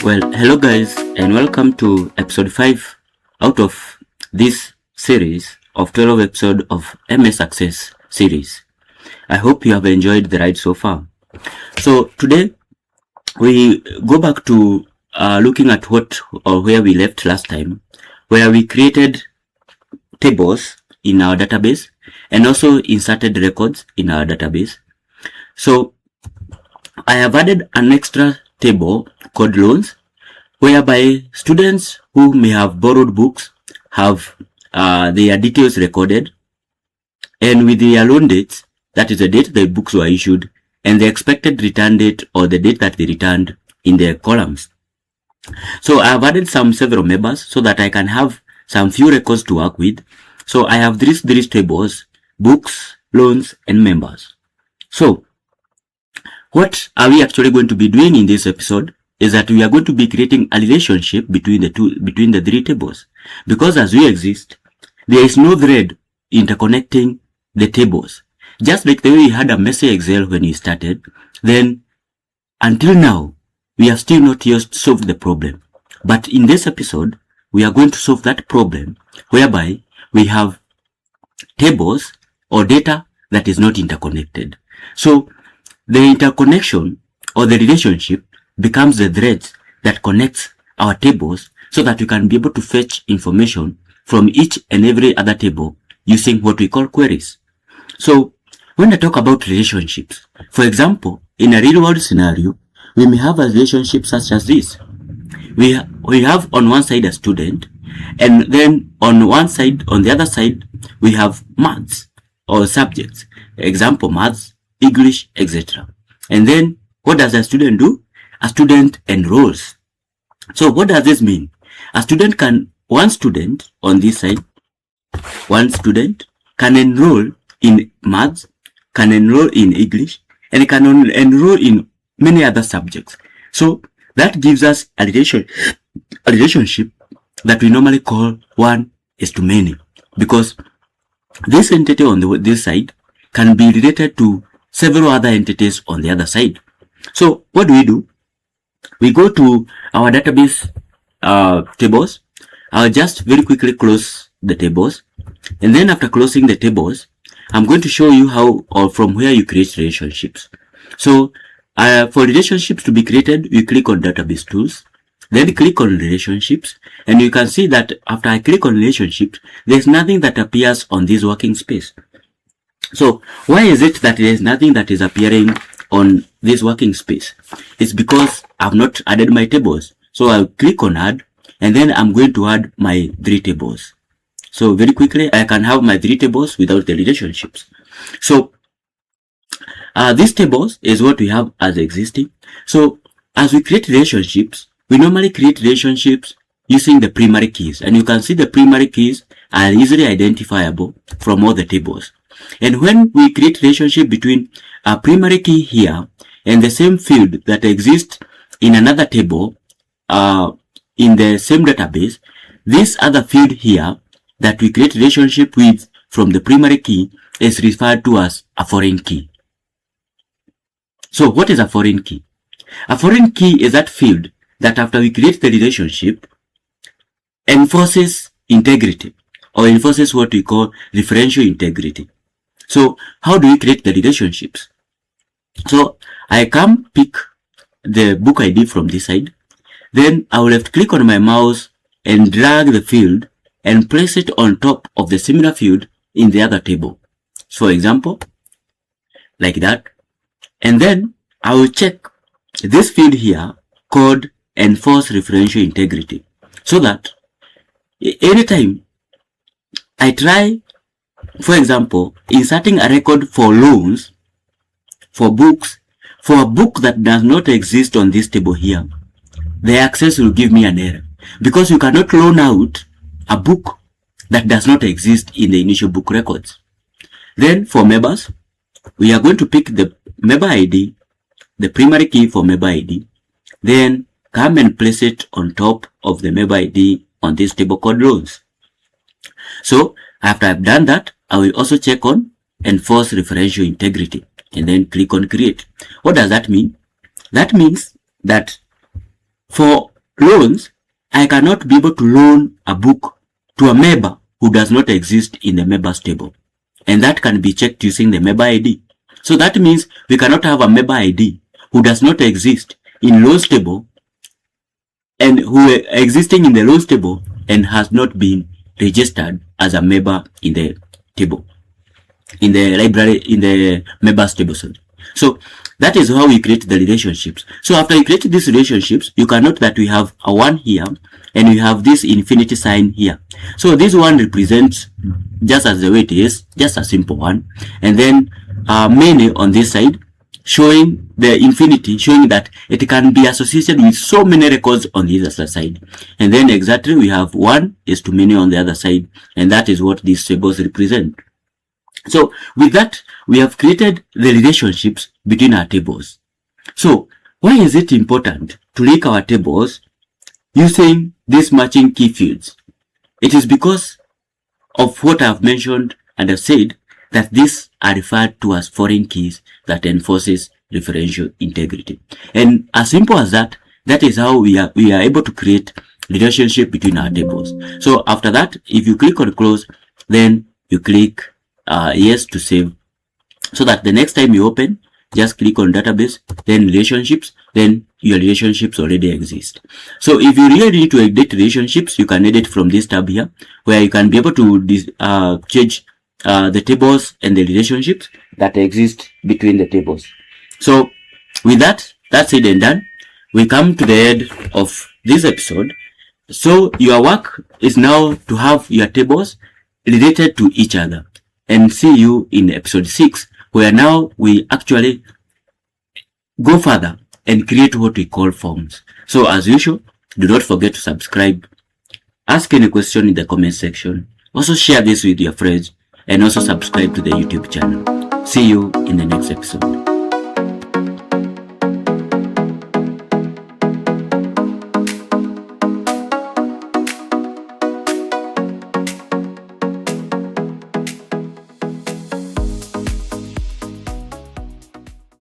Well, hello guys, and welcome to episode 5 out of this series of 12 episodes of MS Success series. I hope you have enjoyed the ride so far. So today we go back to looking at what or where we left last time, where we created tables in our database and also inserted records in our database. So I have added an extra table called loans, whereby students who may have borrowed books have their details recorded, and with their loan dates, that is the date the books were issued, and the expected return date or the date that they returned in the columns. So I have added several members so that I can have some few records to work with. So I have these tables: books, loans, and members. So what are we actually going to be doing in this episode is that we are going to be creating a relationship between the three tables, because as we exist, there is no thread interconnecting the tables. Just like the way we had a messy Excel when we started, then until now we have still not yet solved the problem. But in this episode, we are going to solve that problem, whereby we have tables or data that is not interconnected. So the interconnection or the relationship becomes the threads that connects our tables, so that we can be able to fetch information from each and every other table using what we call queries. So when I talk about relationships, for example, in a real world scenario, we may have a relationship such as this. We have on one side a student, and then on the other side, we have maths or subjects. Example, maths, English, etc. And then what does a student do? A student enrolls. So what does this mean? One student on this side, one student can enroll in maths, can enroll in English, and can enroll in many other subjects. So that gives us a relationship that we normally call 1:many, because this entity on this side can be related to several other entities on the other side. So what do? We go to our database tables. I'll just very quickly close the tables, and then after closing the tables, I'm going to show you how or from where you create relationships. So for relationships to be created, you click on database tools, then click on relationships, and you can see that after I click on relationships, there's nothing that appears on this working space. So why is it that there is nothing that is appearing on this working space? It's because I've not added my tables. So I'll click on add, and then I'm going to add my 3 tables. So very quickly, I can have my 3 tables without the relationships. So these tables is what we have as existing. So as we create relationships, we normally create relationships using the primary keys, and you can see the primary keys are easily identifiable from all the tables. And when we create relationship between a primary key here and the same field that exists in another table in the same database, this other field here that we create relationship with from the primary key is referred to as a foreign key. So what is a foreign key? A foreign key is that field that after we create the relationship enforces integrity, or enforces what we call referential integrity. So how do we create the relationships? So I come pick the book ID from this side, then I will left click on my mouse and drag the field and place it on top of the similar field in the other table. So for example, like that. And then I will check this field here called enforce referential integrity, so that anytime I try, for example, inserting a record for loans, for books, for a book that does not exist on this table here, the access will give me an error, because you cannot loan out a book that does not exist in the initial book records. Then for members, we are going to pick the member ID, the primary key for member ID, then come and place it on top of the member ID on this table called loans. So after I've done that, I will also check on enforce referential integrity and then click on create. What does that mean? That means that for loans, I cannot be able to loan a book to a member who does not exist in the members table. And that can be checked using the member ID. So that means we cannot have a member ID who does not exist in loans table and who existing in the loans table and has not been registered as a member in the table, in the library, in the members table. So that is how we create the relationships. So after you create these relationships, you can note that we have a 1 here and we have this infinity sign here. So this one represents, just as the way it is, just a simple one, and then many on this side, showing the infinity, showing that it can be associated with so many records on the other side. And then exactly we have 1 is to many on the other side, and that is what these tables represent. So with that, we have created the relationships between our tables. So why is it important to link our tables using these matching key fields? It is because of what I have mentioned and have said, that these are referred to as foreign keys that enforces referential integrity. And as simple as that, that is how we are able to create relationship between our tables. So after that, if you click on close, then you click yes to save, so that the next time you open, just click on database, then relationships, then your relationships already exist. So if you really need to edit relationships, you can edit from this tab here, where you can be able to change the tables and the relationships that exist between the tables. So with that, that's it and done. We come to the end of this episode. So your work is now to have your tables related to each other. And see you in episode 6, where now we actually go further and create what we call forms. So as usual, do not forget to subscribe, ask any question in the comment section, also share this with your friends, and also subscribe to the YouTube channel. See you in the next episode.